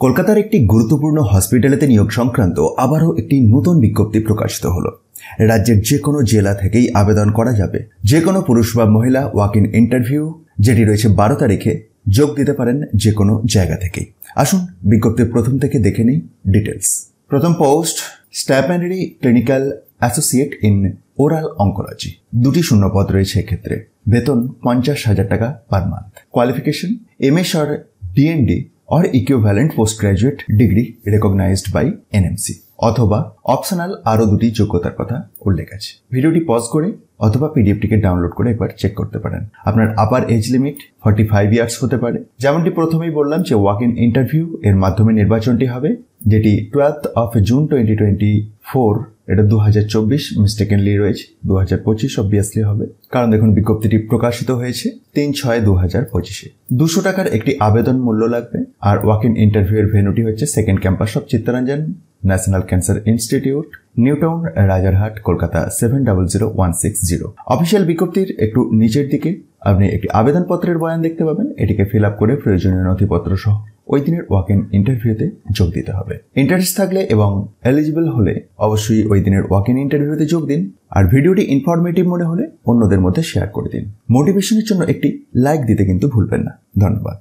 কলকাতার একটি গুরুত্বপূর্ণ হসপিটালেতে নিয়োগ সংক্রান্ত আবারও একটি নতুন বিজ্ঞপ্তি প্রকাশিত হলো। রাজ্যের যে কোনো জেলা থেকেই আবেদন করা যাবে। যে কোনো পুরুষ বা মহিলা ওয়াক ইন ইন্টারভিউ যেটি রয়েছে 12 তারিখে যোগ দিতে পারেন যে কোনো জায়গা থেকেই। আসুন বিজ্ঞপ্তির প্রথম থেকে দেখে নিই ডিটেলস। প্রথম post stipendiary clinical associate in oral oncology. 2টি শূন্যপদ রয়েছে এক্ষেত্রে। বেতন 50,000 টাকা per month. Qualification MS or DND or equivalent postgraduate degree recognized by NMC অথবা অপশনাল আরও 2টি যোগ্যতার কথা উল্লেখ আছে। ভিডিওটি পজ করে অথবা পিডিএফটিকে ডাউনলোড করে একবার চেক করতে পারেন। আপনার আপার এজ লিমিট 45 ইয়ার্স হতে পারে। যেমনটি প্রথমেই বললাম যে ওয়াক ইন ইন্টারভিউ এর মাধ্যমে নির্বাচনটি হবে, যেটি 12th of June 2024। এটা 2024 মিস্টেকেনলি রয়েছে, 2025 অবভিয়াসলি হবে, কারণ দেখুন বিজ্ঞপ্তিটি প্রকাশিত হয়েছে 3/6/2025-এ। 200 টাকার একটি আবেদন মূল্য লাগবে। আর ওয়াক ইন ইন্টারভিউ এর ভেন্যুটি হচ্ছে second campus of Chittaranjan national cancer institute, new town, Rajarhat, Kolkata 700160। Official বিজ্ঞপ্তির একটু নিচের দিকে আপনি একটি আবেদনপত্রের বয়ান দেখতে পাবেন। এটিকে ফিল আপ করে প্রয়োজনীয় নথিপত্র সহ ওই দিনের ওয়াক ইন ইন্টারভিউতে যোগ দিতে হবে। ইন্টারেস্ট থাকলে এবং এলিজিবল হলে অবশ্যই ওই দিনের ওয়াক ইন ইন্টারভিউতে যোগ দিন। আর ভিডিওটি ইনফরমেটিভ মনে হলে অন্যদের মধ্যে শেয়ার করে দিন। মোটিভেশনের জন্য একটি লাইক দিতে কিন্তু ভুলবেন না। ধন্যবাদ।